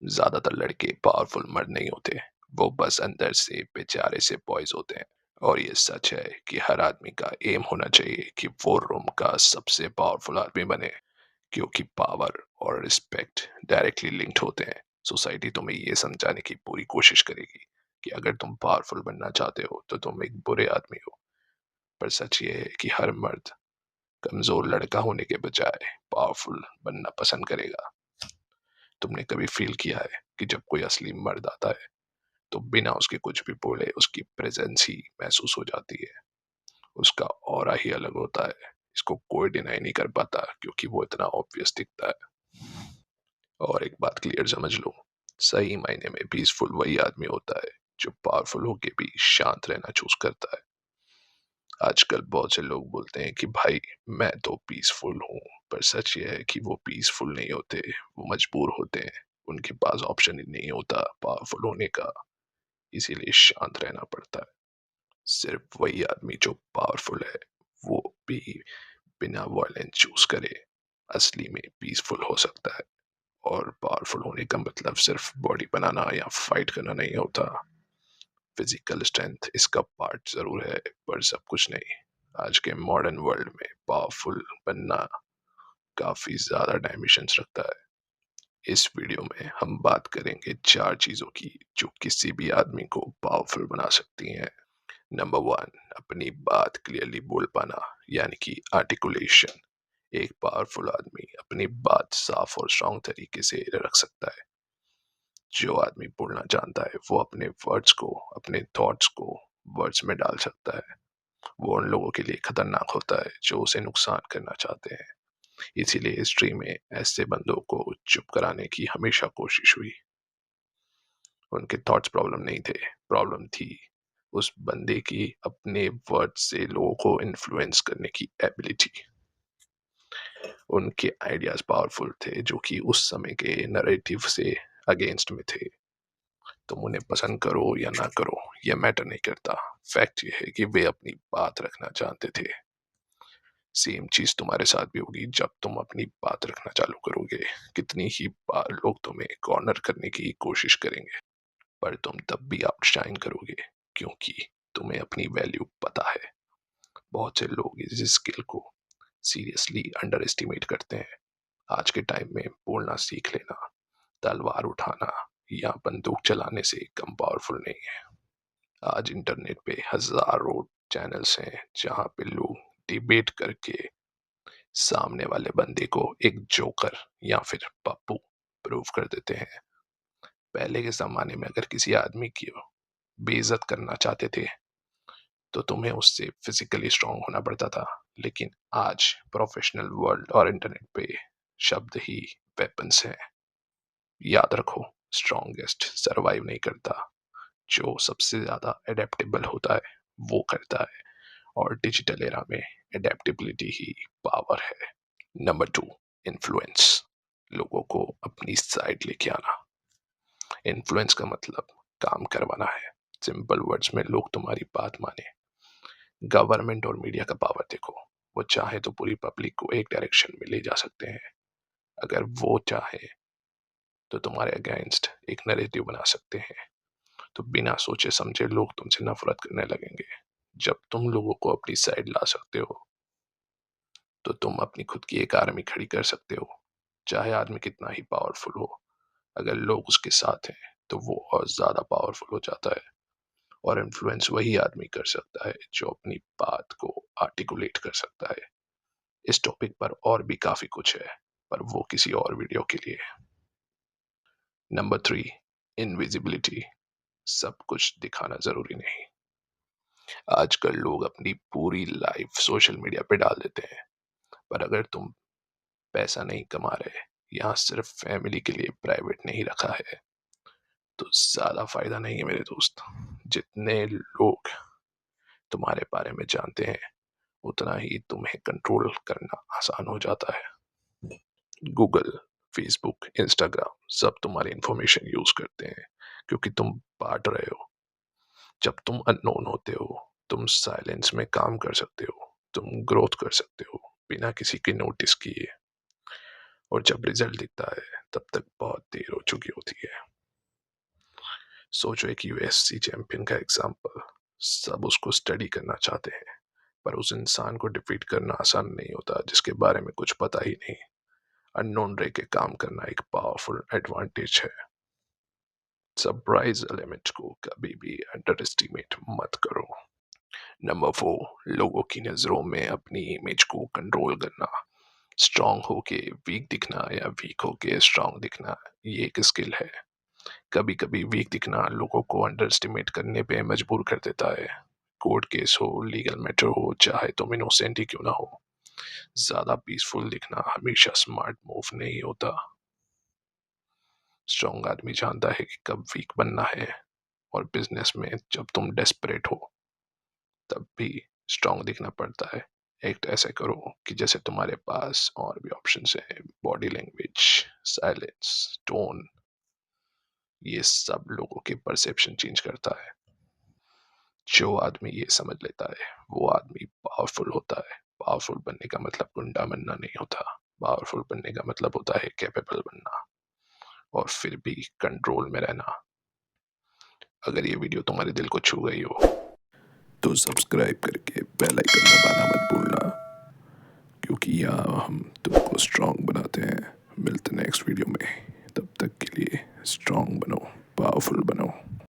ज्यादातर लड़के पावरफुल मर्द नहीं होते। वो बस अंदर से बेचारे से बॉयज होते हैं। और ये सच है कि हर आदमी का एम होना चाहिए कि वो रूम का सबसे पावरफुल आदमी बने, क्योंकि पावर और रिस्पेक्ट डायरेक्टली लिंक्ड होते हैं। सोसाइटी तुम्हें ये समझाने की पूरी कोशिश करेगी कि अगर तुम पावरफुल बनना चाहते हो तो तुम एक बुरे आदमी हो। पर सच ये है कि हर मर्द कमजोर लड़का होने के बजाय पावरफुल बनना पसंद करेगा। तुमने कभी फील किया है कि जब कोई असली मर्द आता है तो बिना उसके कुछ भी बोले उसकी प्रेजेंस ही महसूस हो जाती है। उसका ऑरा ही अलग होता है। इसको कोई डिनाई नहीं कर पाता क्योंकि वो इतना ऑब्वियस दिखता है। और एक बात क्लियर समझ लो, सही मायने में पीसफुल वही आदमी होता है जो पावरफुल होके भी शांत रहना चूज करता है। आजकल बहुत से लोग बोलते हैं कि भाई मैं तो पीसफुल हूँ, पर सच ये है कि वो पीसफुल नहीं होते, वो मजबूर होते हैं। उनके पास ऑप्शन ही नहीं होता पावरफुल होने का, इसीलिए शांत रहना पड़ता है। सिर्फ वही आदमी जो पावरफुल है वो भी बिना वायलेंस चूज करे असली में पीसफुल हो सकता है। और पावरफुल होने का मतलब सिर्फ बॉडी बनाना या फाइट करना नहीं होता। फिजिकल स्ट्रेंथ इसका पार्ट जरूर है, पर सब कुछ नहीं। आज के मॉडर्न वर्ल्ड में पावरफुल बनना काफी ज्यादा डायमेंशंस रखता है। इस वीडियो में हम बात करेंगे चार चीजों की जो किसी भी आदमी को पावरफुल बना सकती हैं। नंबर वन, अपनी बात क्लियरली बोल पाना, यानी कि आर्टिकुलेशन। एक पावरफुल आदमी अपनी बात साफ और स्ट्रॉन्ग तरीके से रख सकता है। जो आदमी बोलना जानता है वो अपने वर्ड्स को, अपने थॉट्स को वर्ड्स में डाल सकता है। वो उन लोगों के लिए खतरनाक होता है जो उसे नुकसान करना चाहते हैं। इसीलिए हिस्ट्री में ऐसे बंदों को चुप कराने की हमेशा कोशिश हुई। उनके थॉट्स प्रॉब्लम नहीं थे, प्रॉब्लम थी उस बंदे की अपने वर्ड से लोगों को इन्फ्लुएंस करने की एबिलिटी। उनके आइडियाज पावरफुल थे जो कि उस समय के नैरेटिव से अगेंस्ट में थे। तुम उन्हें पसंद करो या ना करो यह मैटर नहीं करता। फैक्ट ये है कि वे अपनी बात रखना चाहते थे। सेम चीज तुम्हारे साथ भी होगी जब तुम अपनी बात रखना चालू करोगे। कितनी ही बार लोग तुम्हें कॉर्नर करने की कोशिश करेंगे, पर तुम तब भी आउटशाइन करोगे क्योंकि तुम्हें अपनी वैल्यू पता है। बहुत से लोग इस स्किल को सीरियसली अंडर एस्टिमेट करते हैं। आज के टाइम में बोलना सीख लेना तलवार उठाना या बंदूक चलाने से कम पावरफुल नहीं है। आज इंटरनेट पे हजारों चैनल्स हैं जहां पे लोग डिबेट करके सामने वाले बंदे को एक जोकर या फिर पप्पू प्रूव कर देते हैं। पहले के जमाने में अगर किसी आदमी की बेइज्जत करना चाहते थे तो तुम्हें उससे फिजिकली स्ट्रांग होना पड़ता था, लेकिन आज प्रोफेशनल वर्ल्ड और इंटरनेट पे शब्द ही वेपन्स हैं। याद रखो, स्ट्रॉन्गेस्ट सरवाइव नहीं करता, जो सबसे ज्यादा अडेप्टेबल होता है वो करता है। और डिजिटल एरा में अडेप्टेबिलिटी ही पावर है। Number two, influence. लोगों को अपनी साइड लेके आना। इन्फ्लुएंस का मतलब काम करवाना है। सिंपल वर्ड्स में लोग तुम्हारी बात माने। गवर्नमेंट और मीडिया का पावर देखो, वो चाहे तो पूरी पब्लिक को एक डायरेक्शन में ले जा सकते हैं। अगर वो चाहे तो तुम्हारे अगेंस्ट एक नैरेटिव बना सकते हैं। तो बिना सोचे समझे लोग तुमसे नफरत करने लगेंगे। जब तुम लोगों को अपनी साइड ला सकते हो तो तुम अपनी खुद की एक आर्मी खड़ी कर सकते हो, चाहे आदमी कितना ही पावरफुल हो। अगर लोग उसके साथ हैं तो वो और ज्यादा पावरफुल हो जाता है। और इन्फ्लुएंस वही आदमी कर सकता है जो अपनी बात को आर्टिकुलेट कर सकता है। इस टॉपिक पर और भी काफी कुछ है, पर वो किसी और वीडियो के लिए। Number three, invisibility. सब कुछ दिखाना जरूरी नहीं। आजकल लोग अपनी पूरी लाइफ सोशल मीडिया पे डाल देते हैं, पर अगर तुम पैसा नहीं कमा रहे या सिर्फ फैमिली के लिए प्राइवेट नहीं रखा है तो ज्यादा फायदा नहीं है मेरे दोस्त। जितने लोग तुम्हारे बारे में जानते हैं उतना ही तुम्हें कंट्रोल करना आसान हो जाता है। गूगल, फेसबुक, इंस्टाग्राम सब तुम्हारी इंफॉर्मेशन यूज करते हैं क्योंकि तुम बांट रहे हो। जब तुम अननोन होते हो तुम साइलेंस में काम कर सकते हो, तुम ग्रोथ कर सकते हो बिना किसी के नोटिस किए। और जब रिजल्ट दिखता है तब तक बहुत देर हो चुकी होती है। सोचो एक यूएफसी चैंपियन का एग्जाम्पल। सब उसको स्टडी करना चाहते हैं, पर उस इंसान को डिफीट करना आसान नहीं होता जिसके बारे में कुछ पता ही नहीं। अननोन रह के काम करना एक पावरफुल एडवांटेज है। सरप्राइज एलिमेंट को कभी भी अंडर एस्टिमेट मत करो। नंबर 4, लोगों की नजरों में अपनी इमेज को कंट्रोल करना। स्ट्रांग होके वीक दिखना या वीक होके स्ट्रांग दिखना, ये एक स्किल है। कभी कभी वीक दिखना लोगों को अंडर एस्टिमेट करने पे मजबूर कर देता है। कोर्ट केस हो, लीगल मैटर हो, चाहे तुम इनोसेंट ही क्यों ना हो, ज्यादा पीसफुल दिखना हमेशा स्मार्ट मूव नहीं होता। स्ट्रांग आदमी जानता है कि कब वीक बनना है, और बिजनेस में जब तुम डेस्परेट हो तब भी स्ट्रांग दिखना पड़ता है। एक्ट ऐसे करो कि जैसे तुम्हारे पास और भी ऑप्शंस हैं। बॉडी लैंग्वेज, साइलेंस, टोन, ये सब लोगों के परसेप्शन चेंज करता है। जो आदमी ये समझ लेता है वो आदमी पावरफुल होता है। पावरफुल बनने का मतलब गुंडा बनना नहीं होता। पावरफुल बनने का मतलब होता है कैपेबल बनना, और फिर भी कंट्रोल में रहना। अगर ये वीडियो तुम्हारे दिल को छू गई हो तो सब्सक्राइब करके बेल आइकन दबाना मत भूलना, क्योंकि यहाँ हम तुमको स्ट्रांग बनाते हैं। मिलते हैं नेक्स्ट वीडियो में, तब तक के लिए स्ट्रांग बनो, पावरफुल बनो।